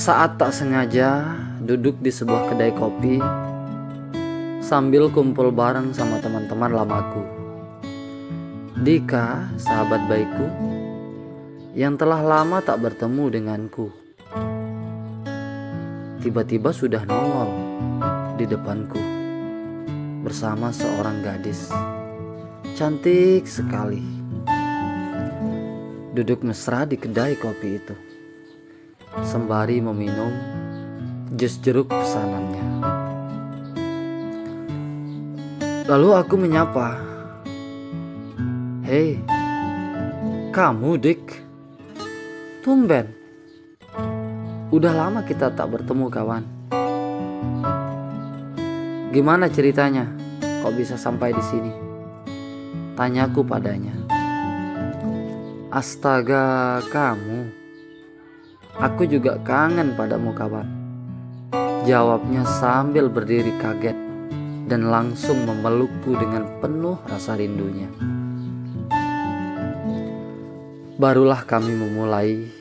Saat tak sengaja duduk di sebuah kedai kopi sambil kumpul bareng sama teman-teman lamaku, Dika, sahabat baikku yang telah lama tak bertemu denganku, tiba-tiba sudah nongol di depanku bersama seorang gadis cantik sekali, duduk mesra di kedai kopi itu sembari meminum jus jeruk pesanannya. Lalu aku menyapa, "Hei, kamu Dik, tumben. Udah lama kita tak bertemu kawan. Gimana ceritanya? Kok bisa sampai di sini?" Tanyaku padanya. "Astaga, kamu. Aku juga kangen padamu kawan," jawabnya sambil berdiri kaget dan langsung memelukku dengan penuh rasa rindunya. Barulah kami memulai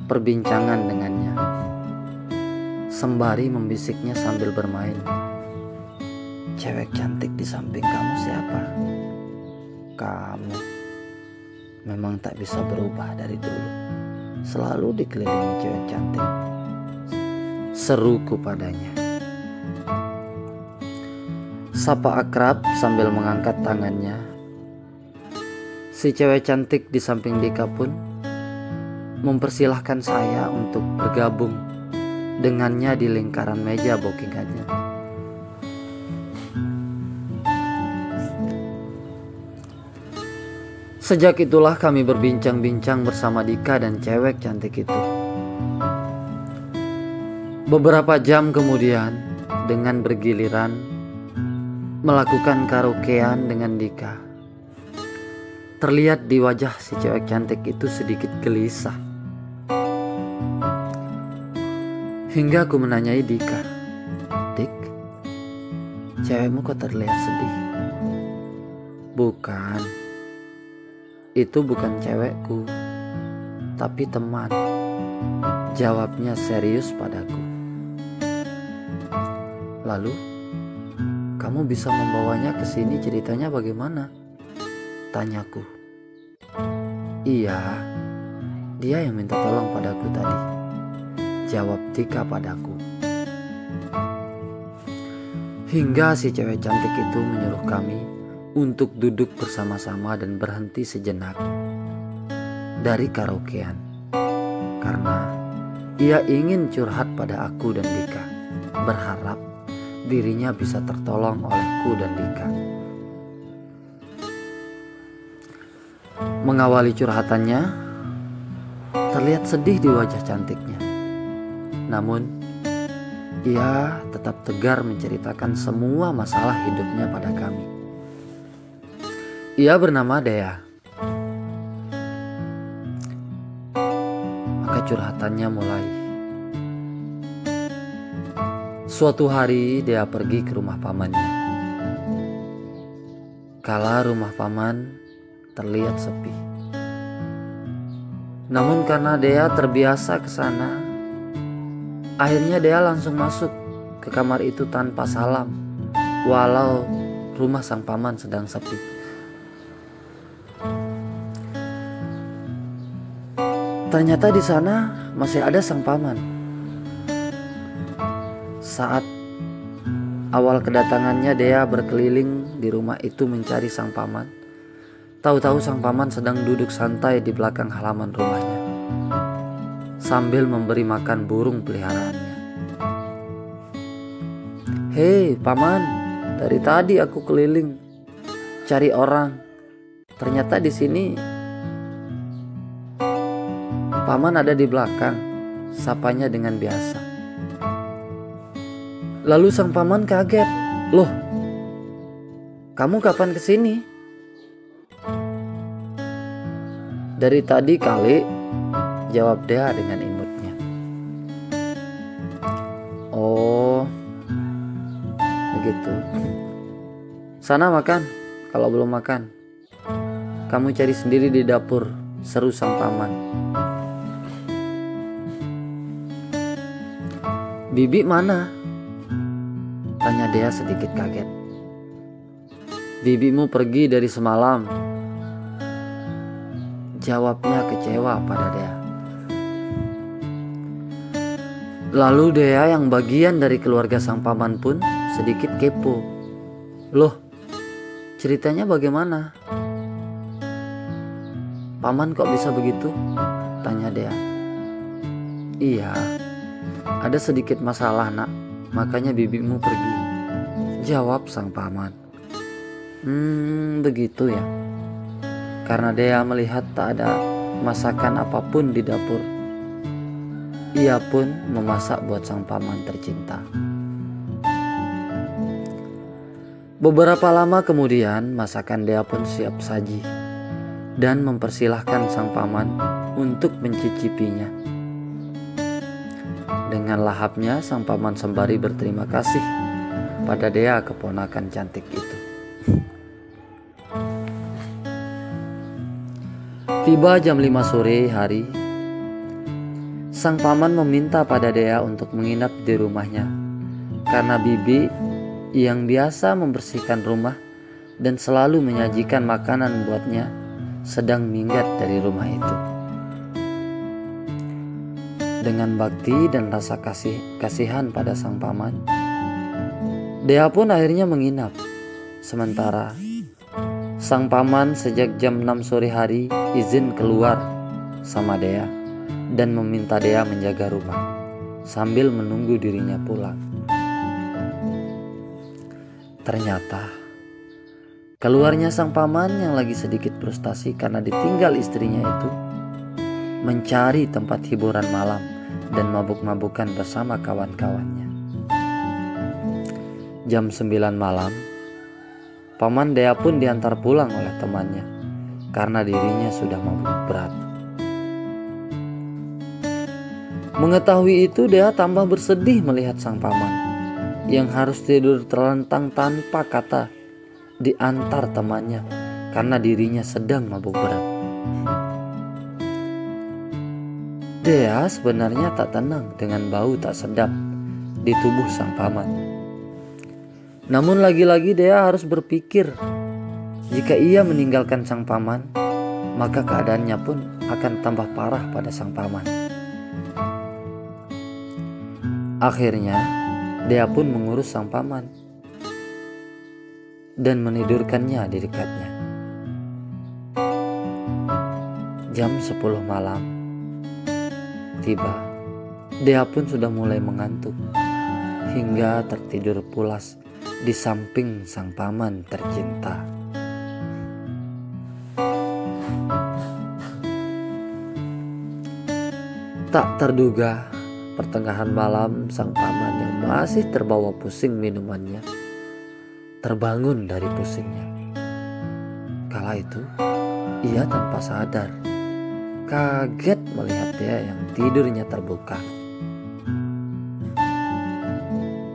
perbincangan dengannya, sembari membisiknya sambil bermain. "Cewek cantik di samping kamu siapa?" "Kamu memang tak bisa berubah dari dulu, selalu dikelilingi cewek cantik," seruku padanya. Sapa akrab sambil mengangkat tangannya. Si cewek cantik di samping Dika pun mempersilahkan saya untuk bergabung dengannya di lingkaran meja bookingannya. Sejak itulah kami berbincang-bincang bersama Dika dan cewek cantik itu. Beberapa jam kemudian, dengan bergiliran melakukan karaokean dengan Dika, terlihat di wajah si cewek cantik itu sedikit gelisah. Hingga aku menanyai Dika, "Dik, cewekmu kok terlihat sedih?" "Bukan, itu bukan cewekku, tapi teman," jawabnya serius padaku. "Lalu, kamu bisa membawanya ke sini, ceritanya bagaimana?" tanyaku. "Iya, dia yang minta tolong padaku tadi," jawab Dika padaku. Hingga si cewek cantik itu menyuruh kami untuk duduk bersama-sama dan berhenti sejenak dari karaokean, karena ia ingin curhat pada aku dan Dika, berharap dirinya bisa tertolong olehku dan Dika. Mengawali curhatannya, terlihat sedih di wajah cantiknya. Namun, ia tetap tegar menceritakan semua masalah hidupnya pada kami. Ia bernama Dea. Maka curhatannya mulai. Suatu hari Dea pergi ke rumah pamannya. Kala rumah paman terlihat sepi. Namun karena Dea terbiasa ke sana, akhirnya Dea langsung masuk ke kamar itu tanpa salam, walau rumah sang paman sedang sepi. Ternyata di sana masih ada sang paman. Saat awal kedatangannya, Dea berkeliling di rumah itu mencari sang paman. Tahu-tahu sang paman sedang duduk santai di belakang halaman rumahnya, sambil memberi makan burung peliharaannya. "Hei paman, dari tadi aku keliling cari orang. Ternyata di sini paman ada di belakang," sapanya dengan biasa. Lalu sang paman kaget. "Loh, kamu kapan kesini?" "Dari tadi kali," jawab Dea dengan imutnya. "Oh, begitu. Sana makan, kalau belum makan. Kamu cari sendiri di dapur," seru sang paman. "Bibi mana?" tanya Dea sedikit kaget. "Bibimu pergi dari semalam," jawabnya kecewa pada Dea. Lalu Dea yang bagian dari keluarga sang paman pun sedikit kepo. "Loh, ceritanya bagaimana? Paman kok bisa begitu?" tanya Dea. "Iya, ada sedikit masalah nak, makanya bibimu pergi," jawab sang paman. Begitu ya." Karena Dea melihat tak ada masakan apapun di dapur, ia pun memasak buat sang paman tercinta. Beberapa lama kemudian masakan Dea pun siap saji dan mempersilahkan sang paman untuk mencicipinya. Dengan lahapnya sang paman sembari berterima kasih pada Dea, keponakan cantik itu. Tiba jam 5 sore hari, sang paman meminta pada Dea untuk menginap di rumahnya karena bibi yang biasa membersihkan rumah dan selalu menyajikan makanan buatnya sedang minggat dari rumah itu. Dengan bakti dan rasa kasihan pada sang paman, Dea pun akhirnya menginap. Sementara sang paman sejak jam 6 sore hari izin keluar sama Dea dan meminta Dea menjaga rumah sambil menunggu dirinya pulang. Ternyata keluarnya sang paman yang lagi sedikit frustasi karena ditinggal istrinya itu mencari tempat hiburan malam dan mabuk-mabukan bersama kawan-kawannya. Jam 9 malam, paman Dea pun diantar pulang oleh temannya karena dirinya sudah mabuk berat. Mengetahui itu, Dea tambah bersedih melihat sang paman yang harus tidur terlentang tanpa kata diantar temannya karena dirinya sedang mabuk berat. Dea sebenarnya tak tenang dengan bau tak sedap di tubuh sang paman. Namun lagi-lagi Dea harus berpikir, jika ia meninggalkan sang paman, maka keadaannya pun akan tambah parah pada sang paman. Akhirnya Dea pun mengurus sang paman dan menidurkannya di dekatnya. Jam 10 malam tiba, Dea pun sudah mulai mengantuk hingga tertidur pulas di samping sang paman tercinta. Tak terduga, pertengahan malam sang paman yang masih terbawa pusing minumannya terbangun dari pusingnya. Kala itu ia tanpa sadar kaget melihat Dea yang tidurnya terbuka.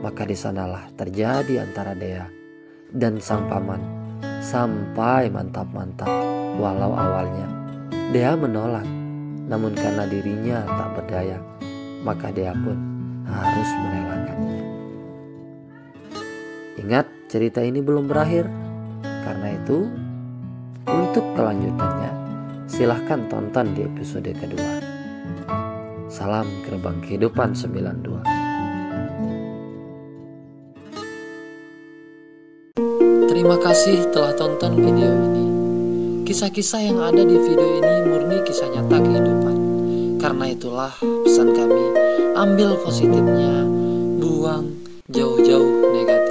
Maka di sanalah terjadi antara Dea dan sang paman sampai mantap-mantap. Walau awalnya Dea menolak, namun karena dirinya tak berdaya, maka Dea pun harus merelakannya. Ingat, cerita ini belum berakhir. Karena itu, untuk kelanjutannya, silahkan tonton di episode kedua. Salam Gerbang Kehidupan 92. Terima kasih telah tonton video ini. Kisah-kisah yang ada di video ini murni kisah nyata kehidupan. Karena itulah pesan kami, ambil positifnya, buang jauh-jauh negatif.